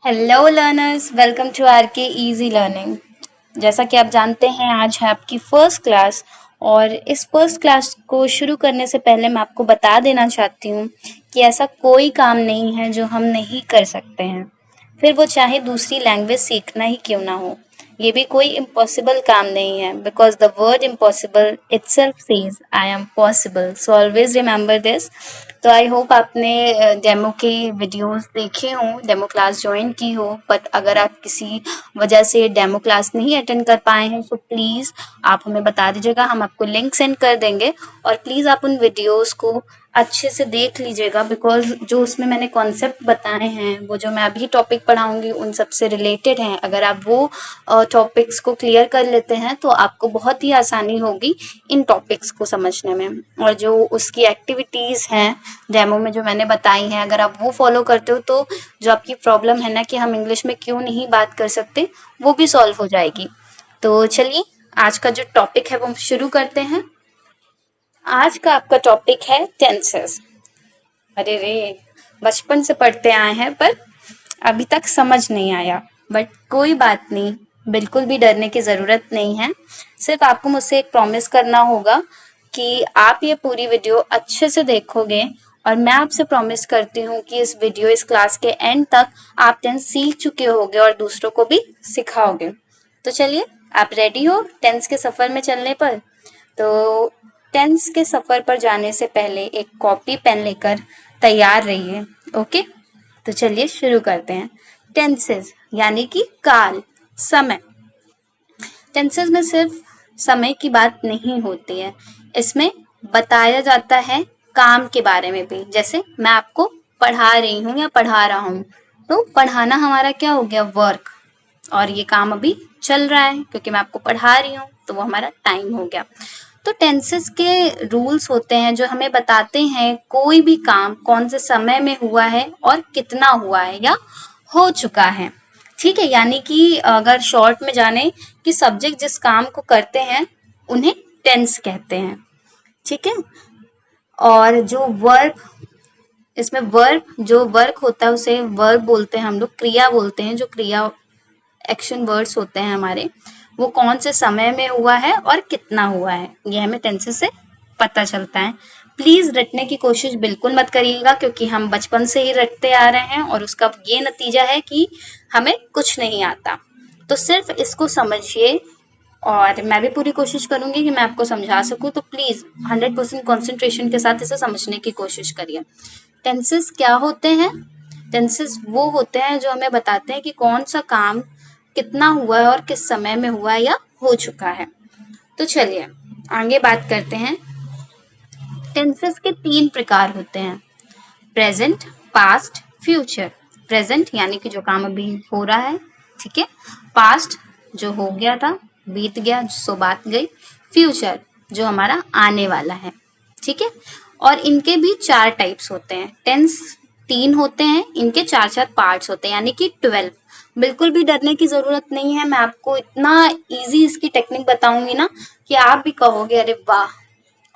Hello learners, welcome to R K easy learning. जैसा कि आप जानते हैं, आज है आपकी फर्स्ट क्लास। और इस फर्स्ट क्लास को शुरू करने से पहले मैं आपको बता देना चाहती हूँ कि ऐसा कोई काम नहीं है जो हम नहीं कर सकते हैं, फिर वो चाहे दूसरी लैंग्वेज सीखना ही क्यों ना हो। ये भी कोई इम्पॉसिबल काम नहीं है, because the word impossible itself says I am possible. So always remember this. तो आई होप आपने डेमो के वीडियोस देखे हों, डेमो क्लास ज्वाइन की हो। बट अगर आप किसी वजह से डेमो क्लास नहीं अटेंड कर पाए हैं, तो प्लीज़ आप हमें बता दीजिएगा, हम आपको लिंक सेंड कर देंगे। और प्लीज़ आप उन वीडियोस को अच्छे से देख लीजिएगा, बिकॉज जो उसमें मैंने कॉन्सेप्ट बताए हैं, वो जो मैं अभी टॉपिक पढ़ाऊंगी उन सब से रिलेटेड हैं। अगर आप वो टॉपिक्स को क्लियर कर लेते हैं तो आपको बहुत ही आसानी होगी इन टॉपिक्स को समझने में। और जो उसकी एक्टिविटीज़ हैं डेमो में जो मैंने बताई हैं, अगर आप वो फॉलो करते हो तो जो आपकी प्रॉब्लम है ना कि हम इंग्लिश में क्यों नहीं बात कर सकते, वो भी सॉल्व हो जाएगी। तो चलिए, आज का जो टॉपिक है वो हम शुरू करते हैं। आज का आपका टॉपिक है टेंसेस। अरे रे, बचपन से पढ़ते आए हैं पर अभी तक समझ नहीं आया। बट कोई बात नहीं, बिल्कुल भी डरने की ज़रूरत नहीं है। सिर्फ आपको मुझसे एक प्रॉमिस करना होगा कि आप ये पूरी वीडियो अच्छे से देखोगे। और मैं आपसे प्रॉमिस करती हूँ कि इस क्लास के एंड तक आप टेंस सीख चुके होगे और दूसरों को भी सिखाओगे। तो चलिए, आप रेडी हो टेंस के सफ़र में चलने पर? तो टेंस के सफ़र पर जाने से पहले एक कॉपी पेन लेकर तैयार रहिए। ओके, तो चलिए शुरू करते हैं। टेंसेस यानी कि काल, समय। टेंसेस में सिर्फ समय की बात नहीं होती है, इसमें बताया जाता है काम के बारे में भी। जैसे मैं आपको पढ़ा रही हूँ या पढ़ा रहा हूँ, तो पढ़ाना हमारा क्या हो गया? वर्क। और ये काम अभी चल रहा है क्योंकि मैं आपको पढ़ा रही हूँ, तो वो हमारा टाइम हो गया। तो टेंसेस के रूल्स होते हैं जो हमें बताते हैं कोई भी काम कौन से समय में हुआ है और कितना हुआ है या हो चुका है। ठीक है, यानी कि अगर शॉर्ट में जाने कि सब्जेक्ट जिस काम को करते हैं उन्हें टेंस कहते हैं। ठीक है। और जो वर्ब, इसमें वर्ब जो वर्क होता है उसे वर्ब बोलते हैं हम लोग, क्रिया बोलते हैं। जो क्रिया एक्शन वर्ड्स होते हैं हमारे, वो कौन से समय में हुआ है और कितना हुआ है, ये हमें टेंसेस से पता चलता है। प्लीज रटने की कोशिश बिल्कुल मत करिएगा, क्योंकि हम बचपन से ही रटते आ रहे हैं और उसका ये नतीजा है कि हमें कुछ नहीं आता। तो सिर्फ इसको समझिए, और मैं भी पूरी कोशिश करूंगी कि मैं आपको समझा सकूं। तो प्लीज 100% कॉन्सेंट्रेशन के साथ इसे समझने की कोशिश करिए। टेंसेस क्या होते हैं? टेंसेस वो होते हैं जो हमें बताते हैं कि कौन सा काम कितना हुआ है और किस समय में हुआ है या हो चुका है। तो चलिए आगे बात करते हैं। टेंसेस के 3 प्रकार होते हैं: प्रेजेंट, पास्ट, फ्यूचर। प्रेजेंट यानी कि जो काम अभी हो रहा है, ठीक है। पास्ट जो हो गया था, बीत गया, सो बात गई। फ्यूचर जो हमारा आने वाला है, ठीक है। और इनके भी 4 टाइप्स होते हैं। टेंस 3 होते हैं, इनके 4-4 पार्ट्स होते हैं, यानी कि 12। बिल्कुल भी डरने की जरूरत नहीं है। मैं आपको इतना इजी इसकी टेक्निक बताऊंगी ना कि आप भी कहोगे अरे वाह,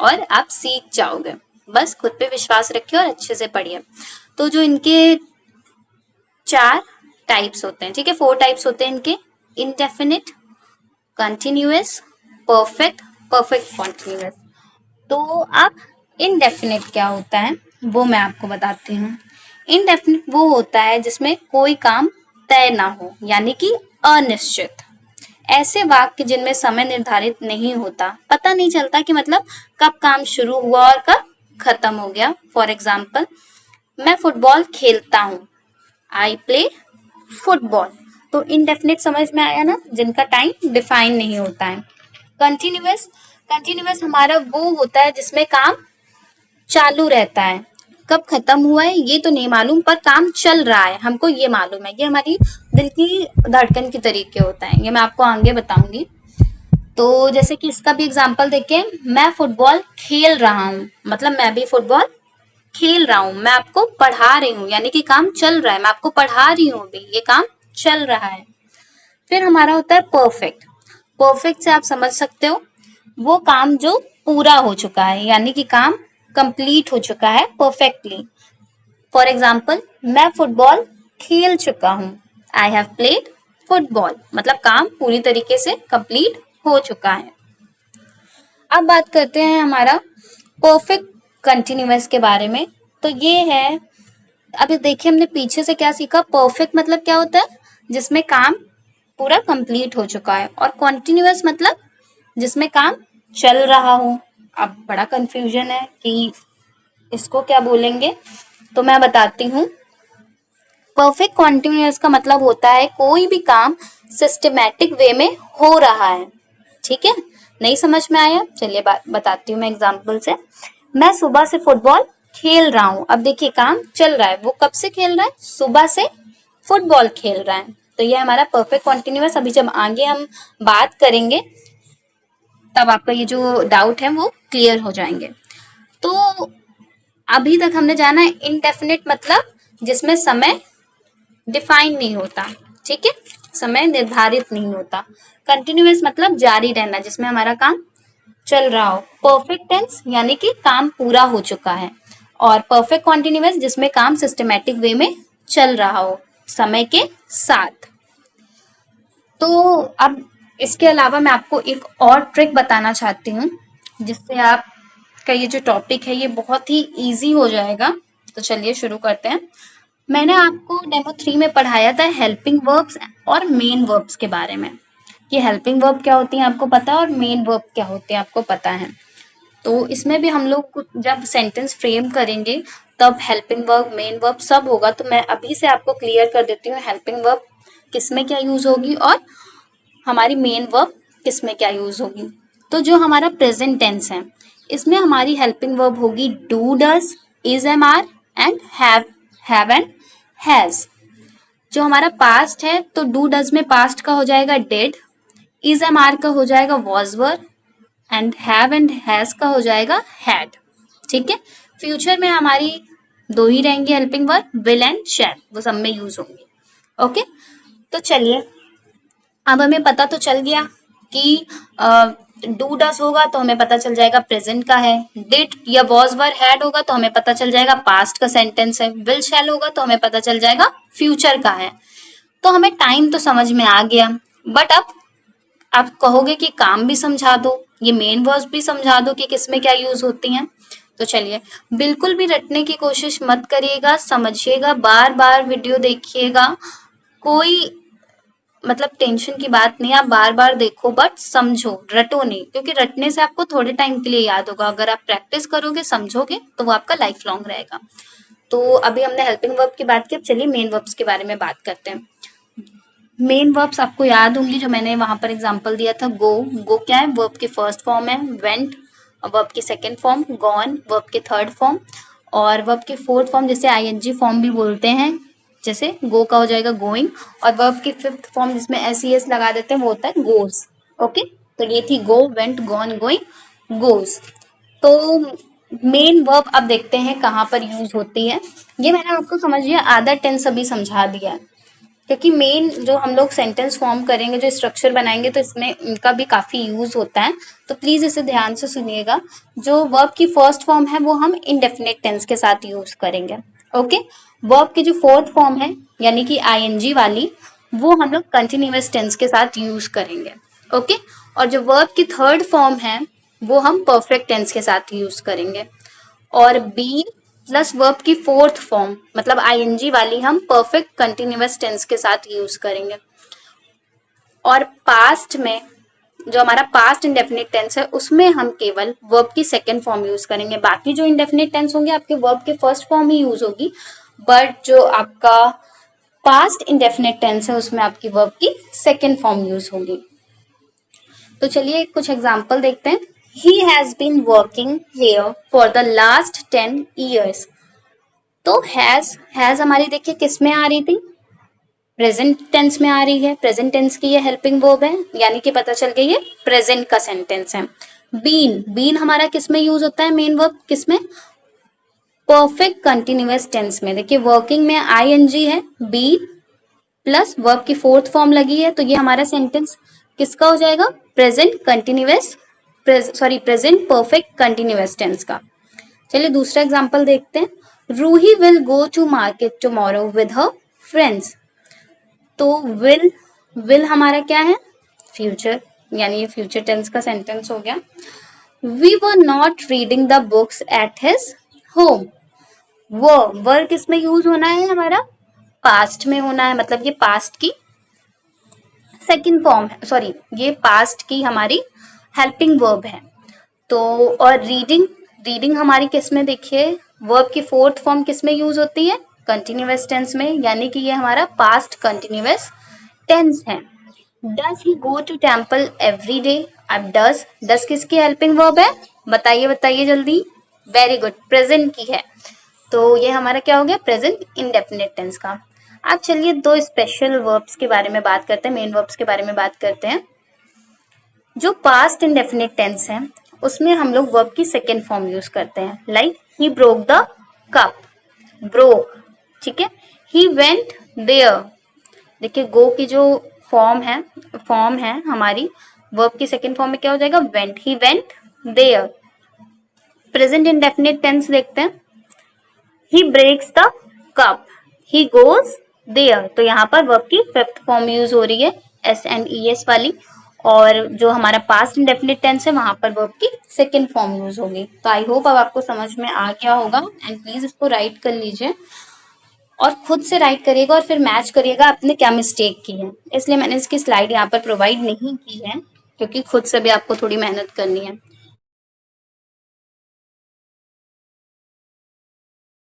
और आप सीख जाओगे। बस खुद पे विश्वास रखिए और अच्छे से पढ़िए। तो जो इनके 4 टाइप्स होते हैं, ठीक है, 4 टाइप्स होते हैं इनके: indefinite, continuous, perfect, perfect continuous. तो आप इनडेफिनिट क्या होता है वो मैं आपको बताती हूँ। इनडेफिनिट वो होता है जिसमें कोई काम तय ना हो, यानी कि अनिश्चित। ऐसे वाक्य जिनमें समय निर्धारित नहीं होता, पता नहीं चलता कि मतलब कब काम शुरू हुआ और कब खत्म हो गया। फॉर एग्जाम्पल, मैं फुटबॉल खेलता हूँ, आई प्ले फुटबॉल। तो इनडेफिनिट समझ में आया ना, जिनका टाइम डिफाइन नहीं होता है। कंटिन्यूअस, कंटिन्यूअस हमारा वो होता है जिसमें काम चालू रहता है। कब खत्म हुआ है ये तो नहीं मालूम, पर काम चल रहा है हमको ये मालूम है। ये हमारी दिल की धड़कन के तरीके होता है, ये मैं आपको आगे बताऊंगी। तो जैसे कि इसका भी एग्जांपल देखें, मैं फुटबॉल खेल रहा हूँ, मतलब मैं भी फुटबॉल खेल रहा हूँ। मैं आपको पढ़ा रही हूँ, यानी कि काम चल रहा है, मैं आपको पढ़ा रही हूँ, अभी ये काम चल रहा है। फिर हमारा होता है परफेक्ट। परफेक्ट से आप समझ सकते हो वो काम जो पूरा हो चुका है, यानी कि काम कंप्लीट हो चुका है परफेक्टली। फॉर एग्जाम्पल, मैं फुटबॉल खेल चुका हूँ, आई हैव प्लेड फुटबॉल, मतलब काम पूरी तरीके से कंप्लीट हो चुका है। अब बात करते हैं हमारा परफेक्ट कंटिन्यूअस के बारे में। तो ये है, अभी देखिए हमने पीछे से क्या सीखा, परफेक्ट मतलब क्या होता है, जिसमें काम पूरा कंप्लीट हो चुका है, और कॉन्टिन्यूअस मतलब जिसमें काम चल रहा हो। अब बड़ा कंफ्यूजन है कि इसको क्या बोलेंगे, तो मैं बताती हूँ। परफेक्ट कॉन्टिन्यूअस का मतलब होता है कोई भी काम सिस्टमैटिक वे में हो रहा है। ठीक है, नहीं समझ में आया, चलिए बताती हूँ मैं एग्जाम्पल से। मैं सुबह से फुटबॉल खेल रहा हूँ। अब देखिए काम चल रहा है, वो कब से खेल रहा है, सुबह से फुटबॉल खेल रहा है। तो ये हमारा परफेक्ट कॉन्टिन्यूअस। अभी जब आगे हम बात करेंगे तब आपका ये जो डाउट है वो क्लियर हो जाएंगे। तो अभी तक हमने जाना है इनडेफिनिट मतलब जिसमें समय डिफाइन नहीं होता, ठीक है, समय निर्धारित नहीं होता। कंटिन्यूअस मतलब जारी रहना, जिसमें हमारा काम चल रहा हो। परफेक्ट टेंस यानी कि काम पूरा हो चुका है, और परफेक्ट कॉन्टिन्यूअस जिसमें काम सिस्टमैटिक वे में चल रहा हो समय के साथ। तो अब इसके अलावा मैं आपको एक और ट्रिक बताना चाहती हूँ, जिससे आपका ये जो टॉपिक है ये बहुत ही इजी हो जाएगा। तो चलिए शुरू करते हैं। मैंने आपको डेमो 3 में पढ़ाया था हेल्पिंग वर्ब्स और मेन वर्ब्स के बारे में। ये हेल्पिंग वर्ब क्या होती है आपको पता है, और मेन वर्ब क्या होती है आपको पता है। तो इसमें भी हम लोग जब सेंटेंस फ्रेम करेंगे तब हेल्पिंग वर्ब, मेन वर्ब सब होगा। तो मैं अभी से आपको क्लियर कर देती हूँ हेल्पिंग वर्ब किसमें क्या यूज होगी और हमारी मेन वर्ब किसमें क्या यूज होगी। तो जो हमारा प्रेजेंट टेंस है, इसमें हमारी हेल्पिंग वर्ब होगी do, does, is, am, are and have and has. जो हमारा पास्ट है तो डू डज में पास्ट का हो जाएगा डिड, इज, एम, आर का हो जाएगा was, were and have and has का हो जाएगा हैड। ठीक है, फ्यूचर में हमारी दो ही रहेंगी helping verb, will and shall, वो सब में यूज होंगी। ओके, तो चलिए अब हमें पता तो चल गया कि डू डस होगा तो हमें पता चल जाएगा प्रेजेंट का है, डिड या वॉज, वर, हैड होगा तो हमें पता चल जाएगा पास्ट का सेंटेंस है, विल शैल होगा तो हमें पता चल जाएगा फ्यूचर का है। तो हमें टाइम तो समझ में आ गया, बट अब आप कहोगे कि काम भी समझा दो, ये मेन वर्ब्स भी समझा दो कि किसमें क्या यूज होती हैं। तो चलिए, बिल्कुल भी रटने की कोशिश मत करिएगा, समझिएगा, बार बार वीडियो देखिएगा, कोई मतलब टेंशन की बात नहीं, आप बार बार देखो बट समझो, रटो नहीं, क्योंकि रटने से आपको थोड़े टाइम के लिए याद होगा, अगर आप प्रैक्टिस करोगे समझोगे तो वो आपका लाइफ लॉन्ग रहेगा। तो अभी हमने हेल्पिंग वर्ब की बात की, अब चलिए मेन वर्ब्स के बारे में बात करते हैं। मेन वर्ब्स आपको याद होंगी जो मैंने वहां पर एग्जांपल दिया था। गो, गो क्या है, वर्ब की फर्स्ट फॉर्म है। वेंट वर्ब की सेकंड फॉर्म, गॉन वर्ब की थर्ड फॉर्म, और वर्ब की फोर्थ फॉर्म जिसे आईएनजी फॉर्म भी बोलते हैं, जैसे गो का हो जाएगा गोइंग, और वर्ब की फिफ्थ फॉर्म जिसमें एस लगा देते हैं वो होता है गोज। ओके, तो ये थी गो, वेंट, गॉन, गोइंग, गोज। तो मेन वर्ब अब देखते हैं कहाँ पर यूज होती है। ये मैंने आपको समझिए आधा टेंस अभी समझा दिया है, क्योंकि मेन जो हम लोग सेंटेंस फॉर्म करेंगे, जो स्ट्रक्चर बनाएंगे, तो इसमें इनका भी काफी यूज होता है। तो प्लीज इसे ध्यान से सुनिएगा। जो वर्ब की फर्स्ट फॉर्म है वो हम इंडेफिनिट टेंस के साथ यूज करेंगे। ओके, वर्ब की जो फोर्थ फॉर्म है यानी कि आईएनजी वाली, वो हम लोग कंटिन्यूअस टेंस के साथ यूज करेंगे। ओके, और जो वर्ब की थर्ड फॉर्म है वो हम परफेक्ट टेंस के साथ यूज करेंगे। और बी प्लस वर्ब की फोर्थ फॉर्म मतलब आईएनजी वाली हम परफेक्ट कंटिन्यूअस टेंस के साथ यूज करेंगे। और पास्ट में जो हमारा पास्ट इंडेफिनिट टेंस है उसमें हम केवल वर्ब की सेकेंड फॉर्म यूज करेंगे। बाकी जो इंडेफिनिट टेंस होंगे आपके वर्ब के फर्स्ट फॉर्म ही यूज होगी, बट जो आपका पास्ट इंडेफिनिट टेंस है उसमें आपकी वर्ब की सेकेंड फॉर्म यूज होगी। तो चलिए कुछ एग्जाम्पल देखते हैं। He has been working here for the last 10 years. तो हैज हमारी देखिए किस में आ रही थी, प्रेजेंट टेंस में आ रही है। प्रेजेंट टेंस की ये हेल्पिंग वर्ब है, यानी कि पता चल गई ये प्रेजेंट का सेंटेंस है। बीन हमारा किस में यूज होता है, मेन वर्ब किस में, परफेक्ट कंटिन्यूअस टेंस में। देखिए वर्किंग में आईएनजी है, बी प्लस वर्ब की फोर्थ फॉर्म लगी है, तो ये हमारा सेंटेंस किसका हो जाएगा, present continuous, present perfect continuous tense का। चलिए दूसरा एग्जांपल देखते हैं। Ruhi will go to market tomorrow with her friends. तो विल हमारा क्या है? फ्यूचर, यानी ये फ्यूचर टेंस का सेंटेंस हो गया। We were not reading the books at his home. वो किस में यूज होना है हमारा? पास्ट में होना है, मतलब ये पास्ट की सेकंड फॉर्म है, सॉरी ये पास्ट की हमारी हेल्पिंग वर्ब है। तो और रीडिंग हमारी किस में? देखिए वर्ब की फोर्थ फॉर्म किस में यूज होती है? कंटिन्यूअस टेंस में, यानी कि ये हमारा पास्ट कंटिन्यूअस टेंस है। Does he go to temple every day? अब डज किसकी हेल्पिंग वर्ब है? बताइए बताइए जल्दी। वेरी गुड, प्रेजेंट की है। तो ये हमारा क्या हो गया? प्रेजेंट इंडेफिनिट टेंस का। अब चलिए दो स्पेशल वर्ब्स के बारे में बात करते हैं, मेन वर्ब्स के बारे में बात करते हैं। जो पास्ट इंडेफिनिट टेंस है उसमें हम लोग वर्ब की सेकेंड फॉर्म यूज करते हैं, like he broke the cup, broke, ठीक है। ही वेंट देयर, देखिए गो की जो फॉर्म है हमारी वर्ब की सेकेंड फॉर्म में क्या हो जाएगा? Went, he went there. Present indefinite tense देखते हैं। He breaks the cup, he goes there. तो यहाँ पर वर्ब की फिफ्थ फॉर्म यूज हो रही है, SNES वाली। और जो हमारा पास्ट इंडेफिनिट टेंस है वहां पर वर्ब की सेकेंड फॉर्म यूज होगी। तो आई होप अब आपको समझ में आ गया होगा। एंड प्लीज इसको राइट कर लीजिए और खुद से राइट करिएगा और फिर मैच करिएगा आपने क्या मिस्टेक की है। इसलिए मैंने इसकी स्लाइड यहाँ पर प्रोवाइड नहीं की है, क्योंकि खुद से भी आपको थोड़ी मेहनत करनी है।